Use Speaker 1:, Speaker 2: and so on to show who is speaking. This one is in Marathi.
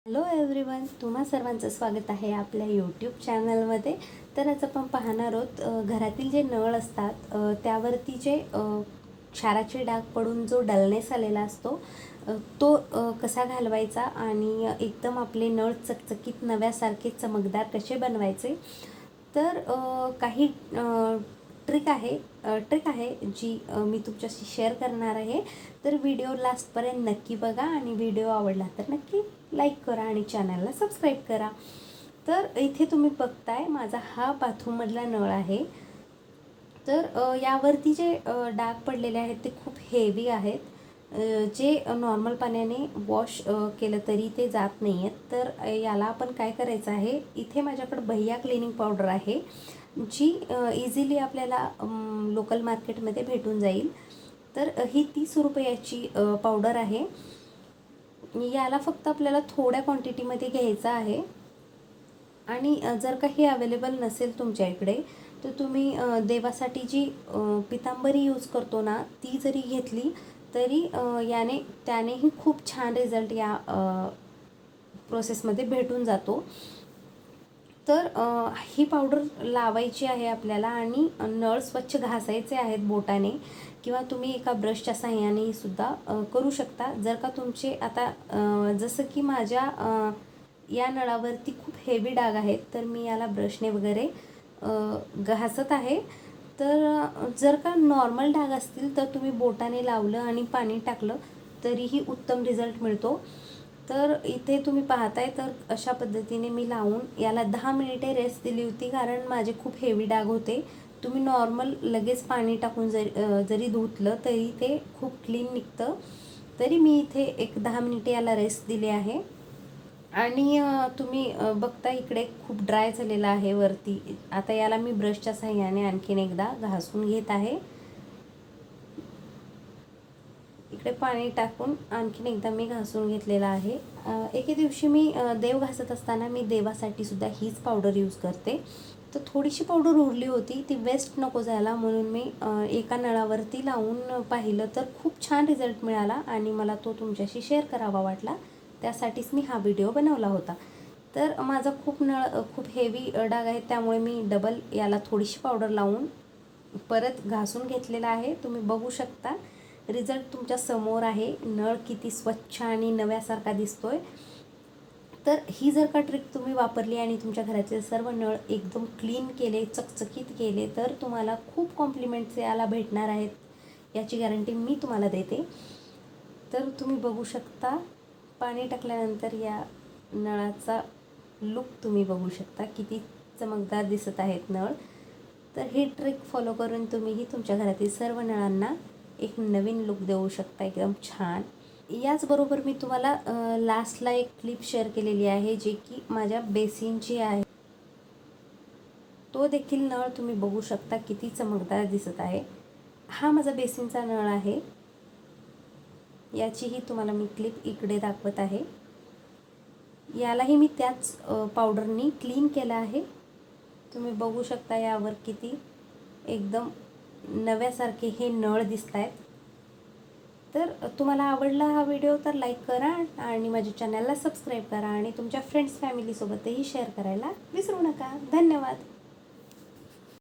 Speaker 1: हॅलो एव्हरीवन, तुम्हा सर्वांचं स्वागत आहे आपल्या यूट्यूब चॅनलमध्ये. तर आज आपण पाहणार आहोत घरातील जे नळ असतात त्यावरती जे क्षाराचे डाग पडून जो डलनेस आलेला असतो तो कसा घालवायचा आणि एकदम आपले नळ चकचकीत नव्यासारखे चमकदार कसे बनवायचे. तर काही ट्रिक आहे जी मी तुमच्याशी शेअर करणार आहे. तर व्हिडिओ लास्टपर्यंत नक्की बघा आणि व्हिडिओ आवडला तर नक्की लाईक करा आणि चॅनलला सबस्क्राईब करा. तर इथे तुम्ही बघताय माझा हा बाथरूममधला नळ आहे. तर यावरती जे डाग पडलेले आहेत ते खूप हेवी आहेत. जे नॉर्मल पाण्याने वॉश केलं तरी ते जात नाही आहेत. तर याला आपण काय करायचं आहे, इथे माझ्याकडे भैया क्लिनिंग पावडर आहे जी इझिली आपल्याला लोकल मार्केटमध्ये भेटून जाईल. तर ही 30 रुपयाची पावडर आहे. याला फक्त आपल्याला थोड्या क्वांटिटीमध्ये घ्यायचं आहे आणि जर काही अवेलेबल नसेल तुमच्या इकडे तर तुम्ही देवासाठी जी पितांबरी यूज करतो ना ती जरी घेतली तरी त्यानेही खूप छान रिझल्ट या प्रोसेसमध्ये भेटून जातो. तर ही पावडर लावायची आहे आपल्याला आणि नळ स्वच्छ घासायचे आहेत बोटाने किंवा तुम्ही एका ब्रशच्या साहाय्याने सुद्धा करू शकता. जर का तुमचे आता जसं की माझ्या या नळावरती खूप हेवी डाग आहेत तर मी याला ब्रशने वगैरे घासत आहे. तर जर का नॉर्मल डाग असतील तर तुम्ही बोटाने लावलं आणि पाणी टाकलं तरीही उत्तम रिझल्ट मिळतो. तर इथे तुम्ही पाहताय तर अशा पद्धतीने मी लावून याला 10 मिनिटे रेस्ट दिली होती कारण माझे खूप हेवी डाग होते. तुम्ही नॉर्मल लगेच पाणी टाकून जरी धुतलं तरी ते खूप क्लीन निघतं. तरी मी इथे एक 10 मिनिटे याला रेस्ट दिले आहे आणि तुम्ही बघता इकडे खूप ड्राय झालेला आहे वरती. आता याला मी ब्रशच्या साहाय्याने आणखीन एकदा घासून घेत आहे. इकडे पाणी टाकून आणखीन एकदा मी घासून घेतलेला आहे. एके दिवशी मी देव घासत असताना मी देवासाठी सुद्धा हीच पावडर यूज करते. तर थोडीशी पावडर उरली होती, ती वेस्ट नको जायला म्हणून मी एका नळावरती लावून पाहिलं तर खूप छान रिझल्ट मिळाला आणि मला तो तुमच्याशी शेअर करावा वाटला. त्यासाठीच मी हा व्हिडिओ बनवला होता. तर माझा खूप हेवी डाग आहे त्यामुळे मी डबल याला थोडीशी पावडर लावून परत घासून घेतलेला आहे. तुम्ही बघू शकता रिझल्ट तुमच्या समोर आहे. नळ किती स्वच्छ आणि नव्यासारखा दिसतोय. तर ही जर का ट्रिक तुम्ही वापरली आणि तुमच्या घरातले सर्व नळ एकदम क्लीन केले, चकचकीत केले तर तुम्हाला खूप कॉम्प्लिमेंट्स याला भेटणार आहेत, याची गॅरंटी मी तुम्हाला देते. तर तुम्ही बघू शकता पाणी टाकल्यानंतर या नळाचा लुक तुम्ही बघू शकता, किती चमकदार दिसत आहेत नळ. तर ही ट्रिक फॉलो करून तुम्हीही तुमच्या घरातील सर्व नळांना एक नवीन लुक देऊ शकता, एकदम छान. याचबरोबर मी तुम्हाला लास्टला एक क्लिप शेअर केलेली आहे जे की माझ्या बेसिनची आहे. तो देखील नळ तुम्ही बघू शकता किती चमकदार दिसत आहे. हा माझा बेसिनचा नळ आहे. याचीही तुम्हाला मी क्लिप इकडे दाखवत आहे. यालाही मी त्याच पावडरनी क्लीन केलं आहे. तुम्ही बघू शकता यावर किती एकदम नव्यासारखे हे नळ दिसत आहेत. तर तुम्हाला आवडला हा व्हिडिओ तर लाईक करा आणि माझ्या चॅनलला सबस्क्राईब करा आणि तुमच्या फ्रेंड्स फॅमिलीसोबतही शेअर करायला विसरू नका. धन्यवाद.